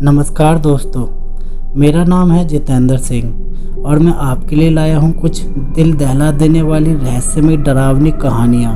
नमस्कार दोस्तों, मेरा नाम है जितेंद्र सिंह और मैं आपके लिए लाया हूँ कुछ दिल दहला देने वाली रहस्यमय डरावनी कहानियाँ।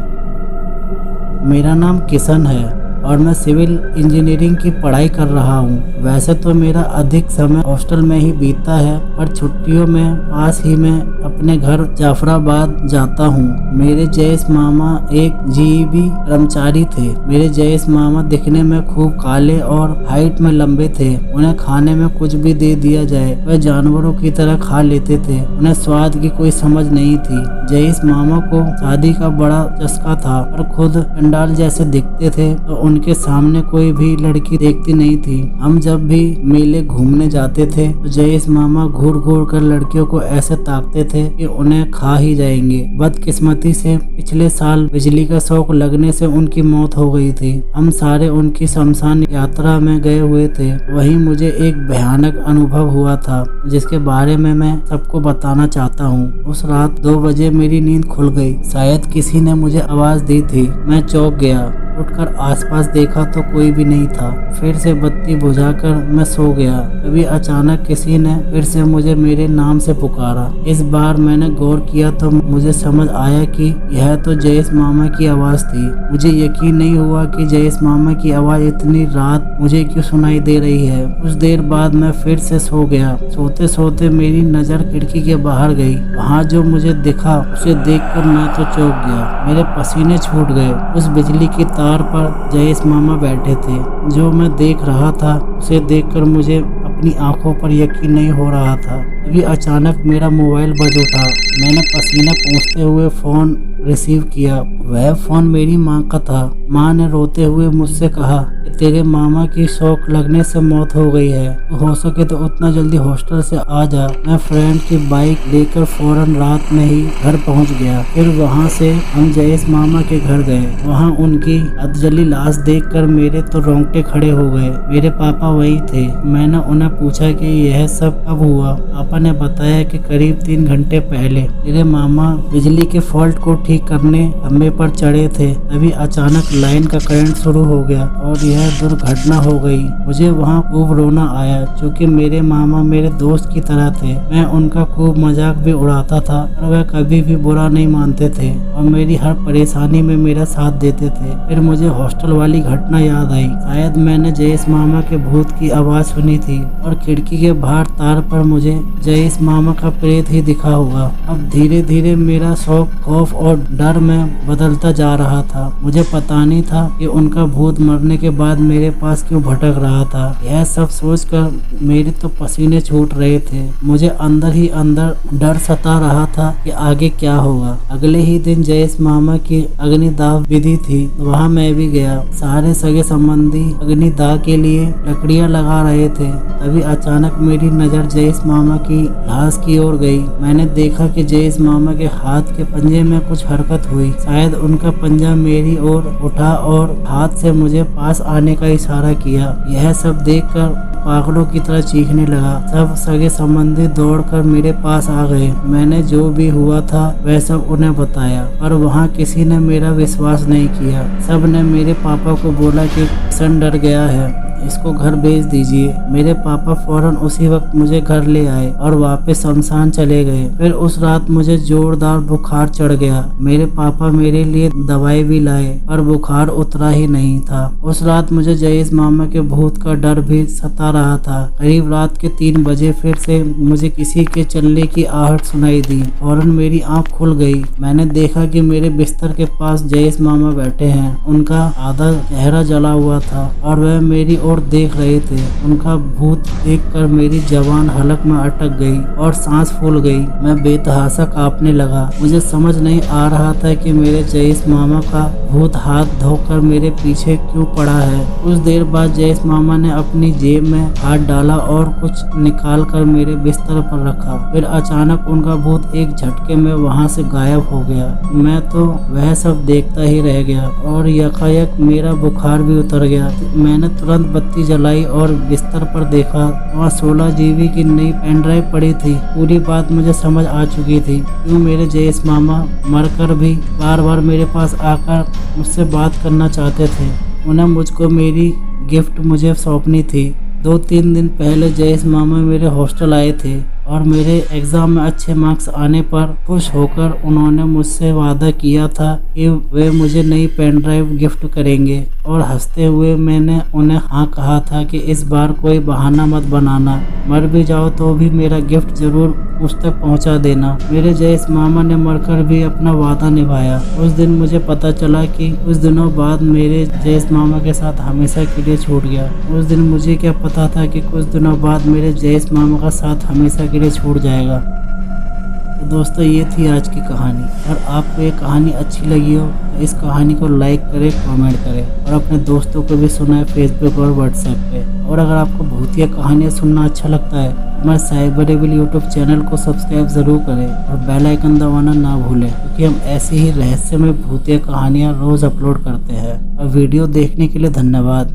मेरा नाम किशन है और मैं सिविल इंजीनियरिंग की पढ़ाई कर रहा हूँ। वैसे तो मेरा अधिक समय हॉस्टल में ही बीतता है, पर छुट्टियों में पास ही में अपने घर जाफराबाद जाता हूँ। मेरे जयेश मामा एक जीईबी कर्मचारी थे। मेरे जयेश मामा दिखने में खूब काले और हाइट में लंबे थे। उन्हें खाने में कुछ भी दे दिया जाए वह जानवरों की तरह खा लेते थे। उन्हें स्वाद की कोई समझ नहीं थी। जयेश मामा को शादी का बड़ा चस्का था, पर खुद पंडाल जैसे दिखते थे तो उनके सामने कोई भी लड़की देखती नहीं थी। हम जब भी मेले घूमने जाते थे तो जयेश मामा घूर घूर कर लड़कियों को ऐसे ताकते थे कि उन्हें खा ही जाएंगे। बदकिस्मती से पिछले साल बिजली का शॉक लगने से उनकी मौत हो गई थी। हम सारे उनकी शमशान यात्रा में गए हुए थे। वहीं मुझे एक भयानक अनुभव हुआ था जिसके बारे में मैं सबको बताना चाहता हूँ। उस रात 2 बजे मेरी नींद खुल गई। शायद किसी ने मुझे आवाज दी थी। मैं चौंक गया। उठकर आसपास देखा तो कोई भी नहीं था। फिर से बत्ती बुझाकर मैं सो गया। तभी अचानक किसी ने फिर से मुझे मेरे नाम से पुकारा। इस बार मैंने गौर किया तो मुझे समझ आया कि यह तो जयेश मामा की आवाज थी। मुझे यकीन नहीं हुआ कि जयेश मामा की आवाज इतनी रात मुझे क्यों सुनाई दे रही है। कुछ देर बाद मैं फिर से सो गया। सोते सोते मेरी नजर खिड़की के बाहर गई। वहाँ जो मुझे दिखा उसे देखकर मैं तो चौंक गया। मेरे पसीने छूट गए। उस बिजली की तार पर जयेश मामा बैठे थे। जो मैं देख रहा था उसे देखकर मुझे अपनी आंखों पर यकीन नहीं हो रहा था। तभी अचानक मेरा मोबाइल बज उठा। मैंने पसीना पोंछते हुए फोन रिसीव किया। वह फोन मेरी माँ का था। माँ ने रोते हुए मुझसे कहा कि तेरे मामा की शॉक लगने से मौत हो गई है। तो हो सके तो उतना जल्दी हॉस्टल से आ जा। मैं फ्रेंड की बाइक लेकर फौरन रात में ही घर पहुंच गया। फिर वहां से हम जयेश मामा के घर गए। वहां उनकी अधजली लाश देखकर मेरे तो रोंगटे खड़े हो गए। मेरे पापा वही थे। मैंने उन्हें पूछा कि यह सब कब हुआ। पापा ने बताया कि करीब 3 घंटे पहले तेरे मामा बिजली के फॉल्ट को ठीक करने खंबे पर चढ़े थे। तभी अचानक लाइन का करंट शुरू हो गया और यह दुर्घटना हो गई। मुझे वहाँ खूब रोना आया क्योंकि मेरे मामा मेरे दोस्त की तरह थे। मैं उनका खूब मजाक भी उड़ाता था और वह कभी भी बुरा नहीं मानते थे और मेरी हर परेशानी में मेरा साथ देते थे। फिर मुझे हॉस्टल वाली घटना याद आई। शायद मैंने जयेश मामा के भूत की आवाज सुनी थी और खिड़की के बाहर तार पर मुझे जयेश मामा का प्रेत ही दिखा होगा। अब धीरे धीरे मेरा शौक खौफ और डर में बदलता जा रहा था। मुझे पता नहीं था कि उनका भूत मरने के बाद मेरे पास क्यों भटक रहा था। यह सब सोचकर मेरे तो पसीने छूट रहे थे। मुझे अंदर ही अंदर डर सता रहा था कि आगे क्या होगा। अगले ही दिन जयेश मामा की अग्निदाह विधि थी। वहाँ मैं भी गया। सारे सगे संबंधी अग्निदाह के लिए लकड़ियाँ लगा रहे थे। तभी अचानक मेरी नजर जयेश मामा की लाश की ओर गई। मैंने देखा कि जयेश मामा के हाथ के पंजे में कुछ हरकत हुई। शायद उनका पंजा मेरी ओर उठा और हाथ से मुझे पास आने का इशारा किया। यह सब देखकर पागलों की तरह चीखने लगा। सब सगे संबंधी दौड़कर मेरे पास आ गए। मैंने जो भी हुआ था वह सब उन्हें बताया, पर वहाँ किसी ने मेरा विश्वास नहीं किया। सब ने मेरे पापा को बोला कि किशन डर गया है, इसको घर भेज दीजिए। मेरे पापा फौरन उसी वक्त मुझे घर ले आए और वापस शमशान चले गए। फिर उस रात मुझे जोरदार बुखार चढ़ गया। मेरे पापा मेरे लिए दवाई भी लाए पर बुखार उतरा ही नहीं था। उस रात मुझे जयेश मामा के भूत का डर भी सता रहा था। करीब रात के 3 बजे फिर से मुझे किसी के चलने की आहट सुनाई दी। फौरन मेरी आंख खुल गई। मैंने देखा कि मेरे बिस्तर के पास जयेश मामा बैठे हैं। उनका आधा चेहरा जला हुआ था और वह मेरी ओर देख रहे थे। उनका भूत देखकर मेरी जबान हलक में अटक गई और सांस फूल गई। मैं बेतहासा कांपने लगा। मुझे समझ नहीं आ रहा था कि मेरे जयेश मामा का भूत हाथ धोकर मेरे पीछे क्यों पड़ा है। कुछ देर बाद जयेश मामा ने अपनी जेब में हाथ डाला और कुछ निकाल कर मेरे बिस्तर पर रखा। फिर अचानक उनका भूत एक झटके में वहां से गायब हो गया। मैं तो वह सब देखता ही रह गया और यकायक मेरा बुखार भी उतर गया। मैंने तुरंत बत्ती जलाई और बिस्तर पर देखा। वहाँ 16 जीबी की नई पेन ड्राइव पड़ी थी। पूरी बात मुझे समझ आ चुकी थी। क्यों मेरे जयेश मामा मरकर भी बार बार मेरे पास आकर मुझसे बात करना चाहते थे। उन्हें मुझको मेरी गिफ्ट मुझे सौंपनी थी। 2-3 दिन पहले जयेश मामा मेरे हॉस्टल आए थे और मेरे एग्ज़ाम में अच्छे मार्क्स आने पर खुश होकर उन्होंने मुझसे वादा किया था कि वे मुझे नई पेन ड्राइव गिफ्ट करेंगे और हंसते हुए मैंने उन्हें हाँ कहा था कि इस बार कोई बहाना मत बनाना, मर भी जाओ तो भी मेरा गिफ्ट ज़रूर मुझ तक पहुंचा देना। मेरे जयेश मामा ने मरकर भी अपना वादा निभाया। उस दिन मुझे पता चला कि कुछ दिनों बाद मेरे जयेश मामा के साथ हमेशा के लिए छूट गया। उस दिन मुझे क्या पता था कि कुछ दिनों बाद मेरे जयेश मामा का साथ हमेशा के लिए छूट जाएगा। तो दोस्तों ये थी आज की कहानी। अगर आपको ये कहानी अच्छी लगी हो तो इस कहानी को लाइक करें, कमेंट करें और अपने दोस्तों को भी सुनाएं फेसबुक और व्हाट्सएप पे। और अगर आपको भूतिया कहानियाँ सुनना अच्छा लगता है तो हमारे साइबर एविल यूट्यूब चैनल को सब्सक्राइब ज़रूर करें और बेल आइकन दबाना ना भूलें, क्योंकि हम ऐसी ही रहस्यमय भूतिया कहानियाँ रोज़ अपलोड करते हैं। और वीडियो देखने के लिए धन्यवाद।